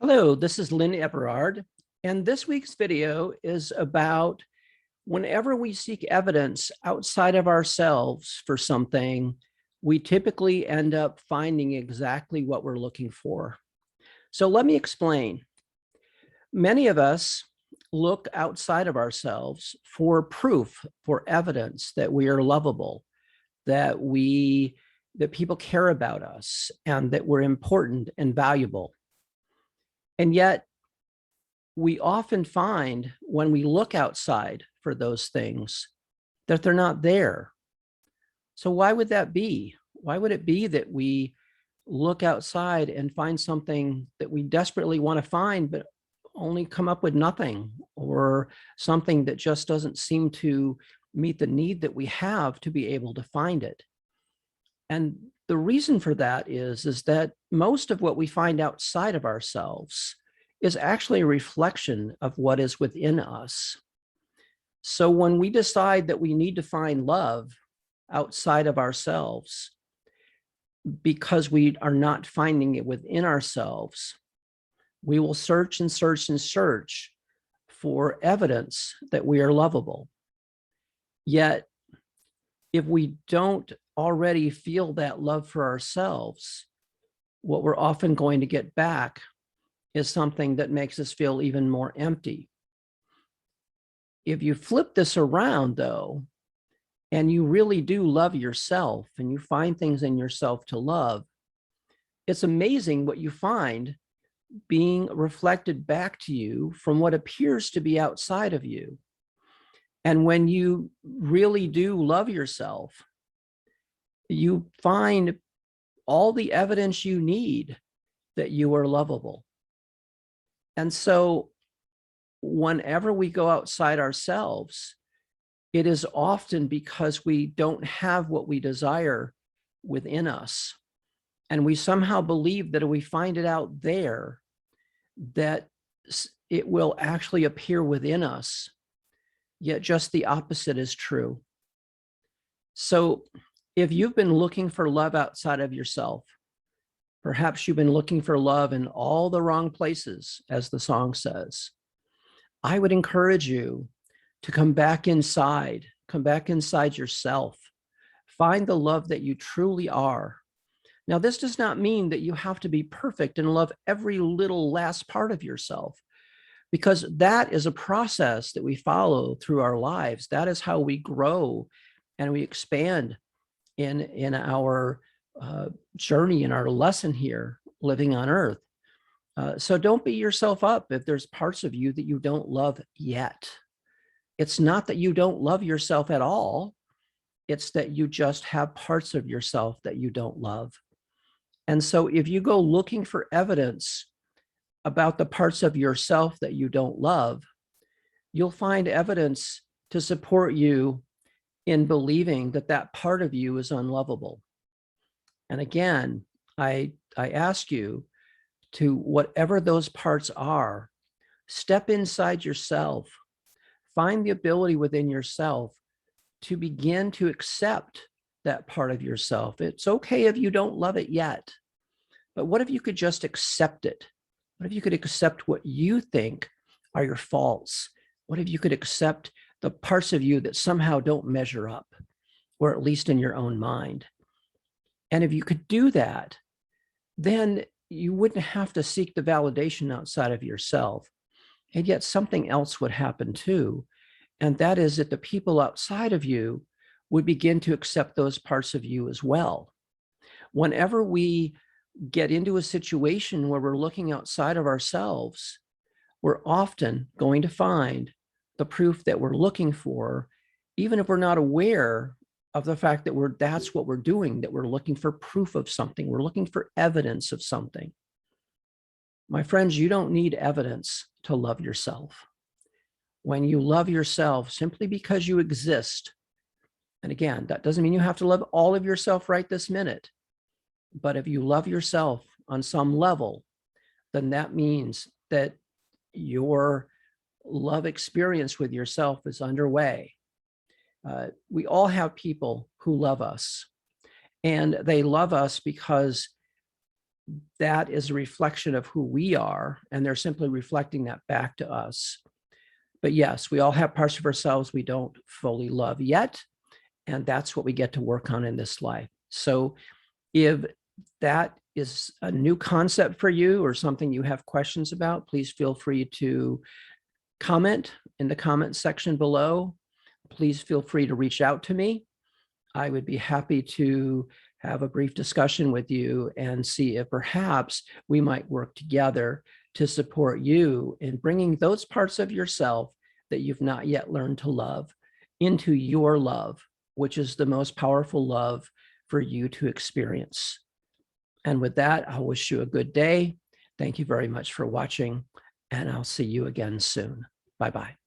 Hello, this is Lynn Everard, and this week's video is about whenever we seek evidence outside of ourselves for something, we typically end up finding exactly what we're looking for. So let me explain. Many of us look outside of ourselves for proof, for evidence that we are lovable, that people care about us, and that we're important and valuable. And yet, we often find when we look outside for those things that they're not there. So why would that be? Why would it be that we look outside and find something that we desperately want to find, but only come up with nothing, or something that just doesn't seem to meet the need that we have to be able to find it? And the reason for that is that most of what we find outside of ourselves is actually a reflection of what is within us. So when we decide that we need to find love outside of ourselves because we are not finding it within ourselves, we will search and search and search for evidence that we are lovable. Yet, if we don't already feel that love for ourselves, what we're often going to get back is something that makes us feel even more empty. If you flip this around, though, and you really do love yourself and you find things in yourself to love, it's amazing what you find being reflected back to you from what appears to be outside of you. And when you really do love yourself, you find all the evidence you need that you are lovable. And so whenever we go outside ourselves, it is often because we don't have what we desire within us. And we somehow believe that if we find it out there, that it will actually appear within us. Yet just the opposite is true. So if you've been looking for love outside of yourself, perhaps you've been looking for love in all the wrong places, as the song says, I would encourage you to come back inside yourself, find the love that you truly are. Now, this does not mean that you have to be perfect and love every little last part of yourself, because that is a process that we follow through our lives. That is how we grow and we expand in our journey, in our lesson here, living on earth. So don't beat yourself up if there's parts of you that you don't love yet. It's not that you don't love yourself at all. It's that you just have parts of yourself that you don't love. And so if you go looking for evidence about the parts of yourself that you don't love, you'll find evidence to support you in believing that that part of you is unlovable. And again, I ask you to, whatever those parts are, step inside yourself, find the ability within yourself to begin to accept that part of yourself. It's okay if you don't love it yet, but what if you could just accept it? What if you could accept what you think are your faults? What if you could accept the parts of you that somehow don't measure up, or at least in your own mind? And if you could do that, then you wouldn't have to seek the validation outside of yourself. And yet something else would happen too. And that is that the people outside of you would begin to accept those parts of you as well. Whenever we get into a situation where we're looking outside of ourselves, we're often going to find the proof that we're looking for, even if we're not aware of the fact that that's what we're doing, that we're looking for proof of something. We're looking for evidence of something. My friends, you don't need evidence to love yourself. When you love yourself simply because you exist, and again, that doesn't mean you have to love all of yourself right this minute, but if you love yourself on some level, then that means that your love experience with yourself is underway. We all have people who love us, and they love us because that is a reflection of who we are, and they're simply reflecting that back to us. But yes, we all have parts of ourselves we don't fully love yet, and that's what we get to work on in this life. So if that is a new concept for you or something you have questions about, please feel free to comment in the comment section below. Please feel free to reach out to me. I would be happy to have a brief discussion with you and see if perhaps we might work together to support you in bringing those parts of yourself that you've not yet learned to love into your love, which is the most powerful love for you to experience. And with that, I'll wish you a good day. Thank you very much for watching, and I'll see you again soon. Bye-bye.